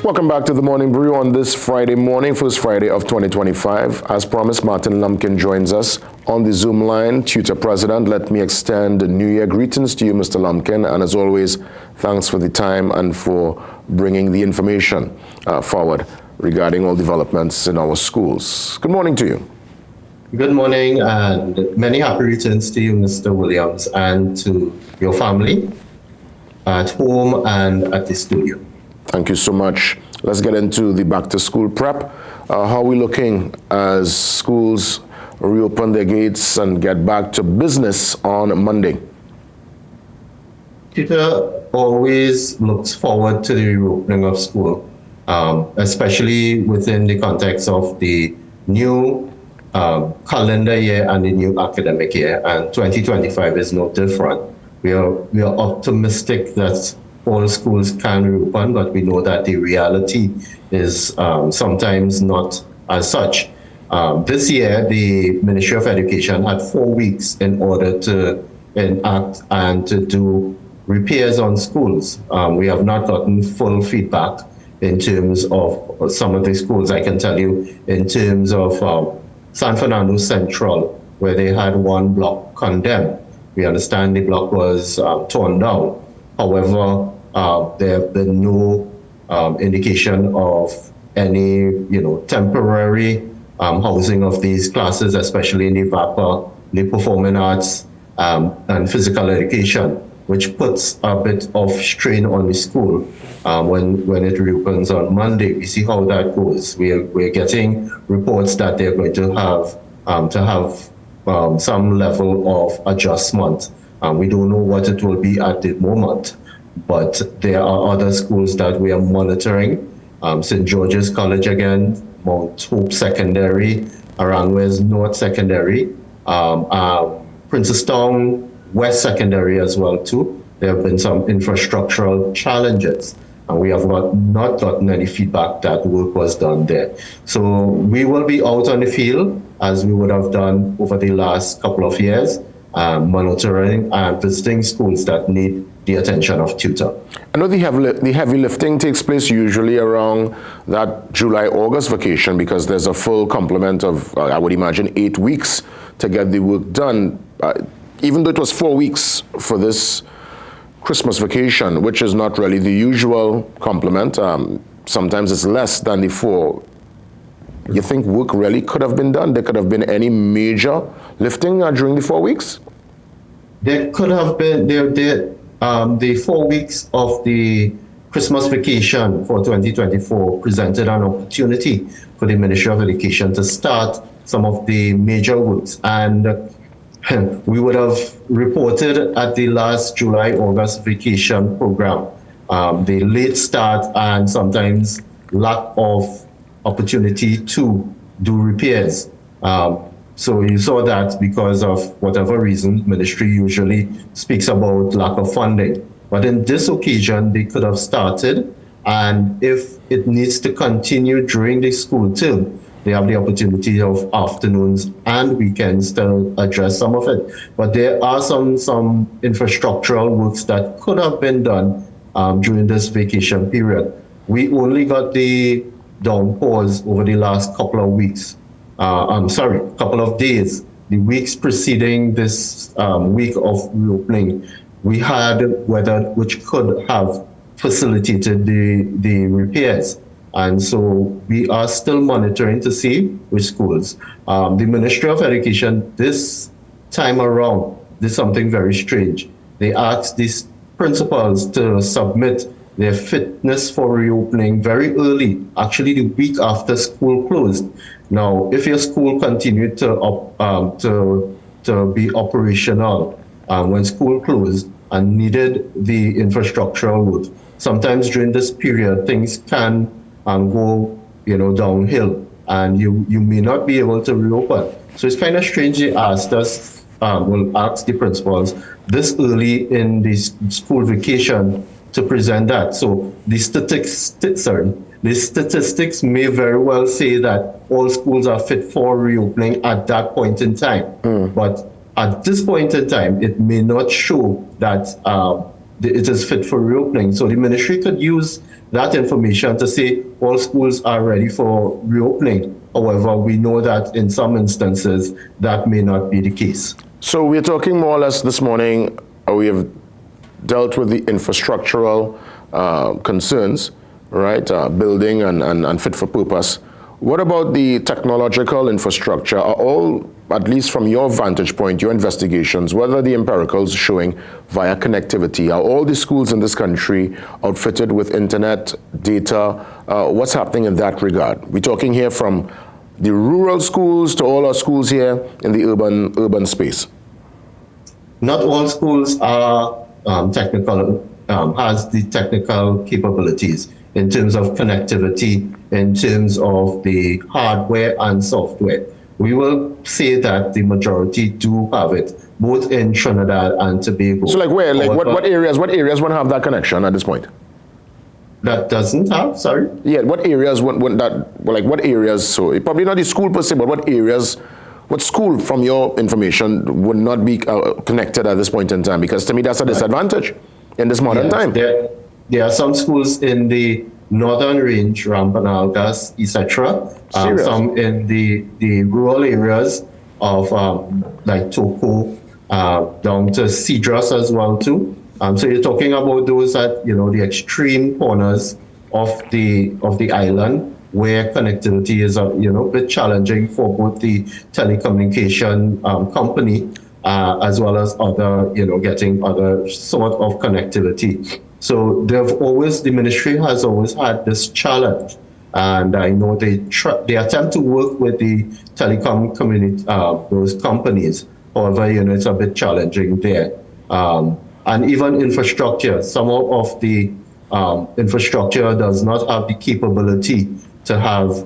Welcome back to the Morning Brew on this Friday morning, first Friday of 2025. As promised, Martin Lumpkin joins us on the Zoom line, Tutor President. Let me extend New Year greetings to you, Mr. Lumpkin, and as always, thanks for the time and for bringing the information forward regarding all developments in our schools. Good morning to you. Good morning, and many happy returns to you, Mr. Williams, and to your family at home and at the studio. Thank you so much. Let's get into the back to school prep. How are we looking as schools reopen their gates and get back to business on Monday? Tutor always looks forward to the reopening of school, especially within the context of the new calendar year and the new academic year, and 2025 is no different. We are optimistic that all schools can reopen, but we know that the reality is sometimes not as such. This year, the Ministry of Education had 4 weeks in order to enact and to do repairs on schools. We have not gotten full feedback in terms of some of the schools. I can tell you in terms of San Fernando Central, where they had one block condemned. We understand the block was torn down. However, there have been no indication of any, temporary housing of these classes, especially in the VAPA, the performing arts, and physical education, which puts a bit of strain on the school when it reopens on Monday. We see how that goes. We're getting reports that they're going to have some level of adjustment. We don't know what it will be at the moment, but there are other schools that we are monitoring. St. George's College again, Mount Hope Secondary, Aranjuez North Secondary, Princestown West Secondary as well too. There have been some infrastructural challenges, and we have not gotten any feedback that work was done there. So we will be out on the field as we would have done over the last couple of years, monitoring and visiting schools that need the attention of tutor. I know the heavy lifting takes place usually around that July-August vacation, because there's a full complement of, I would imagine, 8 weeks to get the work done. Even though it was 4 weeks for this Christmas vacation, which is not really the usual complement, sometimes it's less than the 4. You think work really could have been done? There could have been any major lifting during the 4 weeks? There could have been, the 4 weeks of the Christmas vacation for 2024 presented an opportunity for the Ministry of Education to start some of the major works. And we would have reported at the last July-August vacation program, the late start and sometimes lack of opportunity to do repairs. So you saw that because of whatever reason, ministry usually speaks about lack of funding. But in this occasion, they could have started, and if it needs to continue during the school term, they have the opportunity of afternoons and weekends to address some of it. But there are some infrastructural works that could have been done during this vacation period. We only got the downpours over the last couple of weeks. Couple of days. The weeks preceding this week of reopening, we had weather which could have facilitated the repairs. And so we are still monitoring to see which schools. The Ministry of Education this time around did something very strange. They asked these principals to submit their fitness for reopening very early, actually the week after school closed. Now, if your school continued to be operational when school closed and needed the infrastructural work, sometimes during this period things can go downhill, and you may not be able to reopen. So it's kind of strange they asked us, ask the principals this early in the school vacation to present that. So the statistics may very well say that all schools are fit for reopening at that point in time. But at this point in time, it may not show that it is fit for reopening. So the ministry could use that information to say all schools are ready for reopening. However, we know that in some instances that may not be the case. So we're talking more or less this morning, we have dealt with the infrastructural concerns, right? Building and fit for purpose. What about the technological infrastructure? Are all, at least from your vantage point, your investigations, whether the empiricals showing via connectivity, are all the schools in this country outfitted with internet, data? What's happening in that regard? We're talking here from the rural schools to all our schools here in the urban space. Not all schools are technical, has the technical capabilities in terms of connectivity, in terms of the hardware and software. We will say that the majority do have it, both in Trinidad and Tobago. So like where, like what areas won't have that connection at this point? That doesn't have, sorry? Yeah, what areas wouldn't that, like what areas, so probably not the school per se, but what areas, what school from your information would not be connected at this point in time? Because to me that's a disadvantage in this modern time. There are some schools in the northern range, Rampanalgas, etc. Some in the rural areas of like Toko, down to Cedros as well too. So you're talking about those at the extreme corners of the island where connectivity is a bit challenging for both the telecommunication company as well as other getting other sort of connectivity. So the ministry has always had this challenge, and I know they attempt to work with the telecom community, those companies. However, it's a bit challenging there. And even infrastructure, some of the infrastructure does not have the capability to have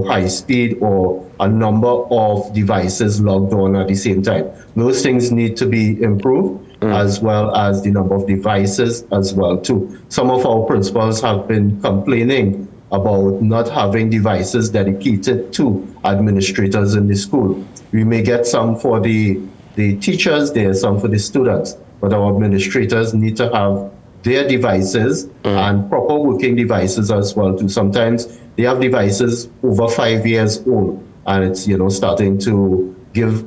high speed or a number of devices logged on at the same time. Those things need to be improved, as well as the number of devices as well too. Some of our principals have been complaining about not having devices dedicated to administrators in the school. We may get some for the teachers, there are some for the students, but our administrators need to have their devices and proper working devices as well too. Sometimes they have devices over 5 years old, and it's starting to give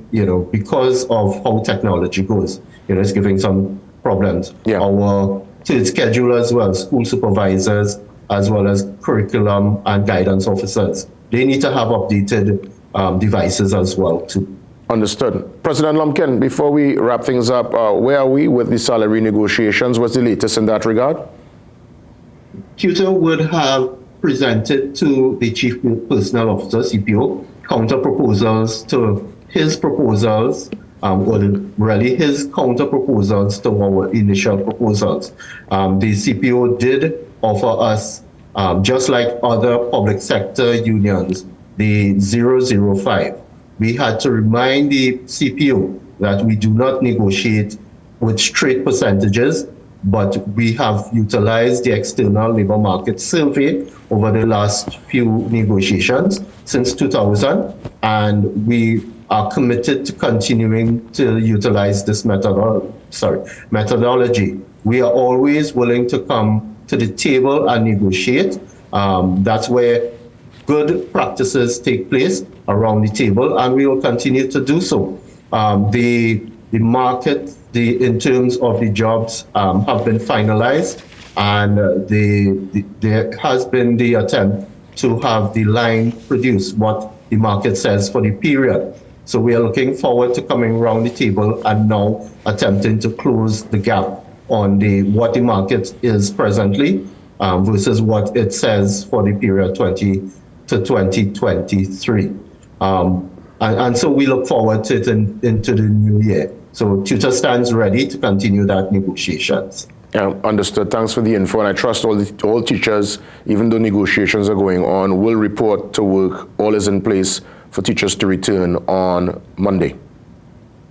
because of how technology goes, it's giving some problems. Our schedule as well, school supervisors as well as curriculum and guidance officers, they need to have updated devices as well too. Understood. President Lumpkin, before we wrap things up, where are we with the salary negotiations? What's the latest in that regard? CUTA would have presented to the Chief Personnel Officer, CPO, counter proposals to his proposals, really his counter proposals to our initial proposals. The CPO did offer us, just like other public sector unions, the 005. We had to remind the CPO that we do not negotiate with straight percentages, but we have utilized the external labor market survey over the last few negotiations since 2000, and we are committed to continuing to utilize this methodology. We are always willing to come to the table and negotiate. That's where good practices take place around the table, and we will continue to do so. The market, in terms of the jobs, have been finalized, and there has been the attempt to have the line produce what the market says for the period. So we are looking forward to coming around the table and now attempting to close the gap on what the market is presently versus what it says for the period 20 to 2023. And so we look forward to it into the new year. So CUTA stands ready to continue that negotiations. Understood. Thanks for the info. And I trust all teachers, even though negotiations are going on, will report to work. All is in place for teachers to return on Monday.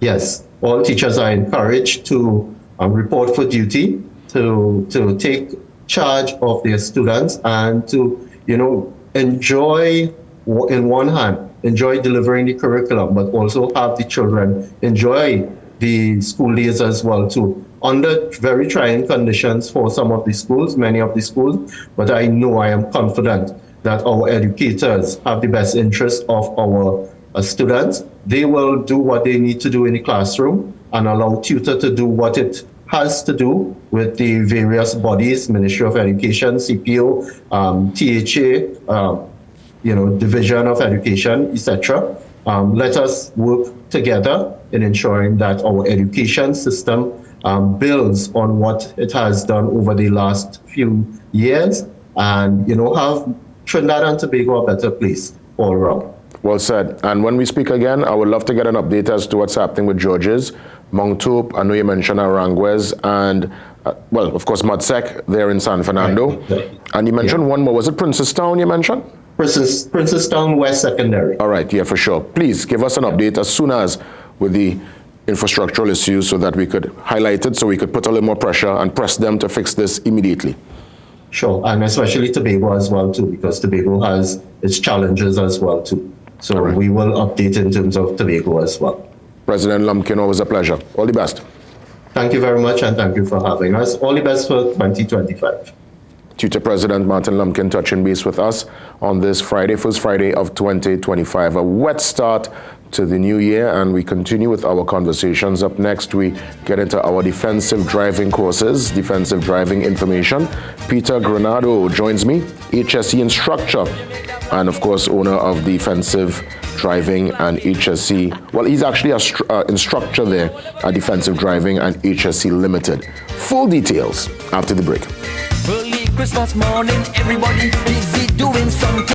Yes, all teachers are encouraged to report for duty, to take charge of their students, and to enjoy, in one hand, enjoy delivering the curriculum, but also have the children enjoy the school days as well too. Under very trying conditions for some of the schools, many of the schools, but I am confident that our educators have the best interest of our students. They will do what they need to do in the classroom and allow tutor to do what it has to do with the various bodies, Ministry of Education, CPO, THA, Division of Education, etc. Let us work together in ensuring that our education system builds on what it has done over the last few years and, have Trinidad and Tobago a better place all around. Well said. And when we speak again, I would love to get an update as to what's happening with Georges, Moncton. I know you mentioned Aranguez and, of course, Matsek there in San Fernando. Right. And you mentioned one more. Was it Princestown you mentioned? Princestown West Secondary. All right, yeah, for sure. Please give us an update as soon as with the infrastructural issues so that we could highlight it, so we could put a little more pressure and press them to fix this immediately. Sure, and especially Tobago as well too, because Tobago has its challenges as well too. So right. We will update in terms of Tobago as well. President Lumpkin, always a pleasure. All the best. Thank you very much, and thank you for having us. All the best for 2025. Tutor President Martin Lumpkin touching base with us on this Friday, first Friday of 2025. A wet start to the new year, and we continue with our conversations. Up next, we get into our defensive driving courses, defensive driving information. Peter Granado joins me, HSC instructor, and of course, owner of Defensive Driving and HSC. Well, he's actually an instructor there at Defensive Driving and HSC Limited. Full details after the break. Early Christmas morning, everybody busy doing something.